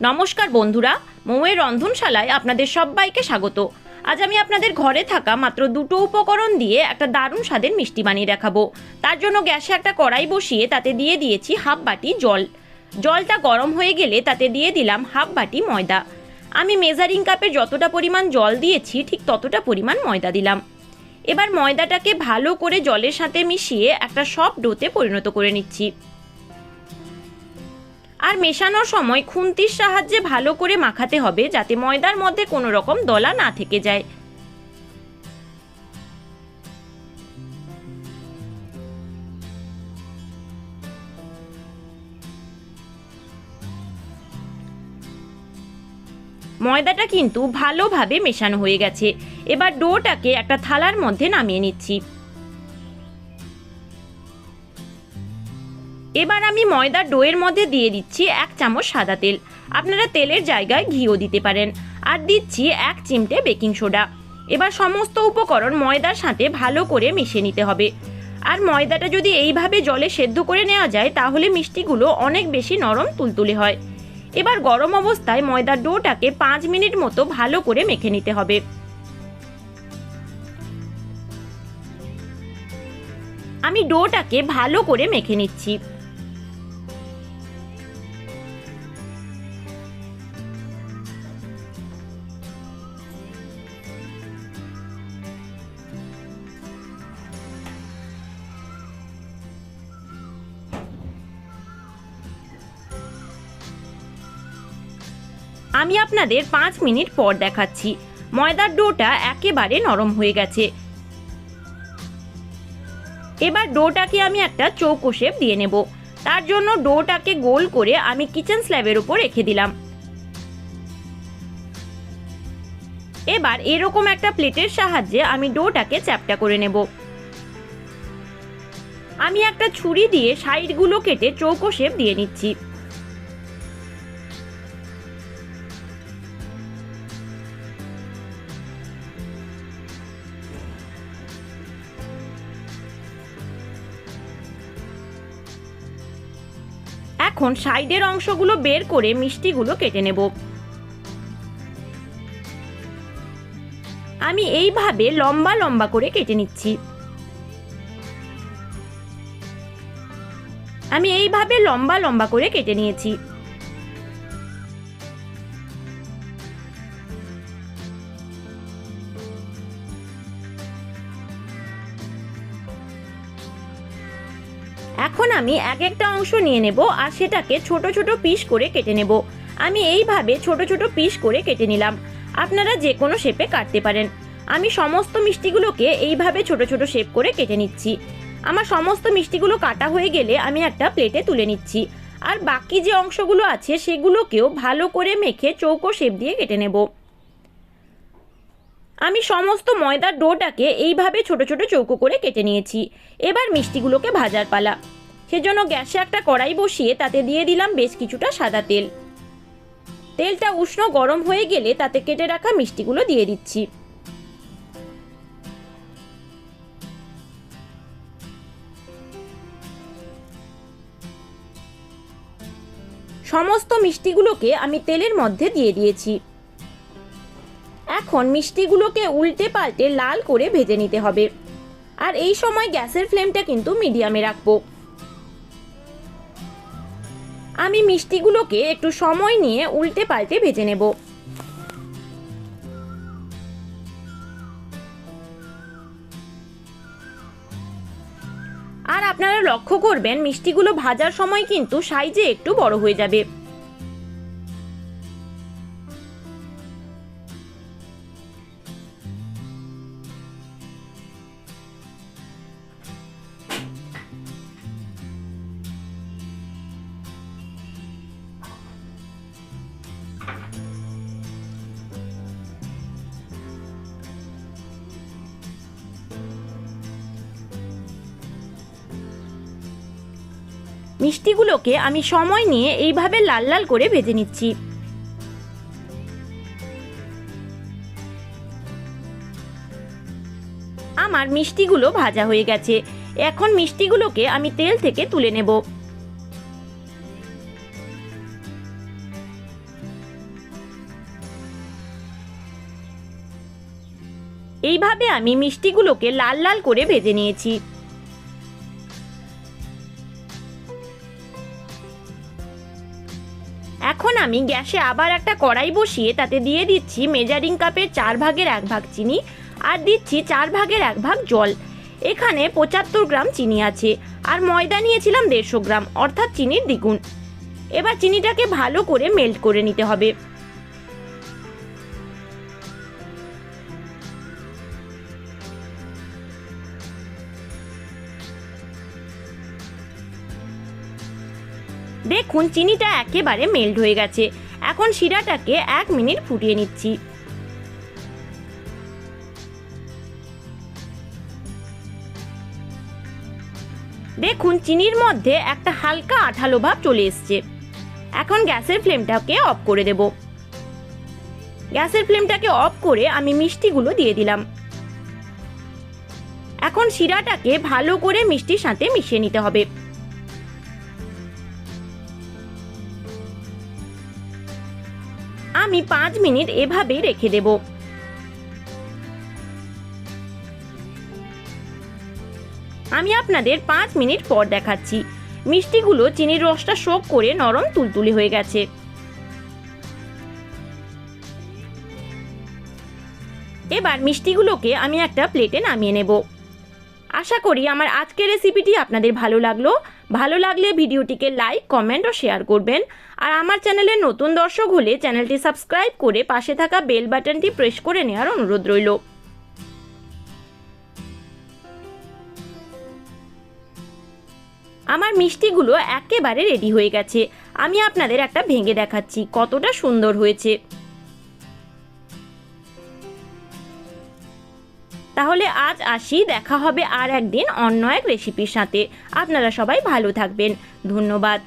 নমস্কার বন্ধুরা, মৌয়ের রন্ধনশালায় আপনাদের সবাইকে স্বাগত। আজ আমি আপনাদের ঘরে থাকা মাত্র দুটো উপকরণ দিয়ে একটা দারুণ স্বাদের মিষ্টি বানিয়ে দেখাবো। তার জন্য গ্যাসে একটা কড়াই বসিয়ে তাতে দিয়ে দিয়েছি হাফ বাটি জল। জলটা গরম হয়ে গেলে তাতে দিয়ে দিলাম হাফ বাটি ময়দা। আমি মেজারিং কাপে যতটা পরিমাণ জল দিয়েছি ঠিক ততটা পরিমাণ ময়দা দিলাম। এবার ময়দাটাকে ভালো করে জলের সাথে মিশিয়ে একটা সফট ডোতে পরিণত করে নিচ্ছি। আর মেশানোর সময় খুন্তির সাহায্যে ভালো করে মাখাতে হবে যাতে ময়দার মধ্যে কোনো রকম দলা না থেকে যায়। ময়দাটা কিন্তু ভালোভাবে মেশানো হয়ে গেছে। এবার ডোটাকে একটা থালার মধ্যে নামিয়ে নিচ্ছি। এবার আমি ময়দার ডোয়ের মধ্যে দিয়ে দিচ্ছি 1 চামচ সাদা তেল। আপনারা তেলের জায়গায় ঘিও দিতে পারেন। আর দিচ্ছি 1 চিমটে বেকিং সোডা। এবার সমস্ত উপকরণ ময়দার সাথে ভালো করে মিশিয়ে নিতে হবে। আর ময়দাটা যদি এইভাবে জলে সেদ্ধ করে নেওয়া যায় তাহলে মিষ্টিগুলো অনেক বেশি নরম তুলতুলে হয়। এবার গরম অবস্থায় ময়দার ডোটাকে 5 মিনিট মতো ভালো করে মেখে নিতে হবে। আমি ডোটাকে ভালো করে মেখে নিচ্ছি। আমি আপনাদের 5 মিনিট পর দেখাচ্ছি। ময়দার ডোটা একেবারে নরম হয়ে গেছে। এবার ডোটাকে আমি একটা চৌকো শেপ দিয়ে নেব। তার জন্য ডোটাকে গোল করে আমি কিচেন স্ল্যাবের উপর রেখে দিলাম। এবার এরকম একটা প্লেটের সাহায্যে আমি ডোটাকে চ্যাপ্টা করে নেব। আমি একটা ছুরি দিয়ে সাইডগুলো কেটে চৌকো শেপ দিয়ে নিচ্ছি। এখন সাইডের অংশগুলো বের করে মিষ্টিগুলো কেটে নেব। আমি এইভাবে লম্বা লম্বা করে কেটে নিচ্ছি। আমি এইভাবে লম্বা লম্বা করে কেটে নিয়েছি। এখন আমি এক একটা অংশ নিয়ে নেব আর সেটাকে ছোট ছোট পিস করে কেটে নেব। আমি এইভাবে ছোট ছোট পিস করে কেটে নিলাম। আপনারা যে কোনো শেপে কাটতে পারেন। আমি সমস্ত মিষ্টিগুলোকে এইভাবে ছোট ছোট শেপ করে কেটে নিচ্ছি। আমার সমস্ত মিষ্টিগুলো কাটা হয়ে গেলে আমি একটা প্লেটে তুলে নিচ্ছি। আর বাকি যে অংশগুলো আছে সেগুলোকেও ভালো করে মেখে চৌকো শেপ দিয়ে কেটে নেব। আমি সমস্ত ময়দার ডোটাকে এইভাবে ছোট ছোট চৌকো করে কেটে নিয়েছি। এবার মিষ্টিগুলোকে ভাজার পালা। সেজন্য গ্যাসে একটা কড়াই বসিয়ে তাতে দিয়ে দিলাম বেশ কিছুটা সাদা তেল। তেলটা উষ্ণ গরম হয়ে গেলে তাতে কেটে রাখা মিষ্টিগুলো দিয়ে দিচ্ছি। সমস্ত মিষ্টিগুলোকে আমি তেলের মধ্যে দিয়ে দিয়েছি। এখন মিষ্টিগুলোকে উল্টে পাল্টে লাল করে ভেজে নিতে হবে। আর এই সময় গ্যাসের ফ্লেমটা কিন্তু মিডিয়ামে রাখবো। আমি মিষ্টিগুলোকে একটু সময় নিয়ে উল্টে পাল্টে ভেজে নেব। আর আপনারা লক্ষ্য করবেন মিষ্টিগুলো ভাজার সময় কিন্তু সাইজে একটু বড় হয়ে যাবে। মিষ্টিগুলোকে আমি সময় নিয়ে এইভাবে লাল লাল করে ভেজে নিচ্ছি। আমার মিষ্টিগুলো ভাজা হয়ে গেছে। এখন মিষ্টিগুলোকে আমি তেল থেকে তুলে নেব। এইভাবে আমি মিষ্টিগুলোকে লাল লাল করে ভেজে নিয়েছি। এখন আমি গ্যাসে আবার একটা কড়াই বসিয়ে তাতে দিয়ে দিচ্ছি মেজারিং কাপের 4/1 ভাগ চিনি আর দিচ্ছি 4/1 ভাগ জল। এখানে 75 গ্রাম চিনি আছে আর ময়দা নিয়েছিলাম 150 গ্রাম, অর্থাৎ চিনির দ্বিগুণ। এবার চিনিটাকে ভালো করে মেল্ট করে নিতে হবে। দেখুন চিনিটা একেবারে মেল্ট হয়ে গেছে। এখন শিরাটাকে 1 মিনিট ফুটিয়ে নিচ্ছি। দেখুন চিনির মধ্যে একটা হালকা আঠালো ভাব চলে এসছে। এখন গ্যাসের ফ্লেমটাকে অফ করে দেব। গ্যাসের ফ্লেমটাকে অফ করে আমি মিষ্টিগুলো দিয়ে দিলাম। এখন শিরাটাকে ভালো করে মিষ্টির সাথে মিশিয়ে নিতে হবে। আমি 5 মিনিট এভাবেই রেখে দেব। আমি আপনাদের 5 মিনিট পর দেখাচ্ছি। মিষ্টিগুলো চিনির রসটা শোক করে নরম তুলতুলে হয়ে গেছে। এবার মিষ্টিগুলোকে আমি একটা প্লেটে নামিয়ে নেব। আশা করি আমার আজকের রেসিপিটি আপনাদের ভালো লাগলো। ভালো লাগলে ভিডিওটিকে লাইক, কমেন্ট ও শেয়ার করবেন। আর আমার চ্যানেলের নতুন দর্শক হলে চ্যানেলটি সাবস্ক্রাইব করে পাশে থাকা বেল বাটনটি প্রেস করে নেওয়ার অনুরোধ রইল। আমার মিষ্টিগুলো একেবারে রেডি হয়ে গেছে। আমি আপনাদের একটা ভেঙে দেখাচ্ছি কতটা সুন্দর হয়েছে। তাহলে আজ আসি, দেখা হবে আর একদিন অন্য এক রেসিপির সাথে। আপনারা সবাই ভালো থাকবেন। ধন্যবাদ।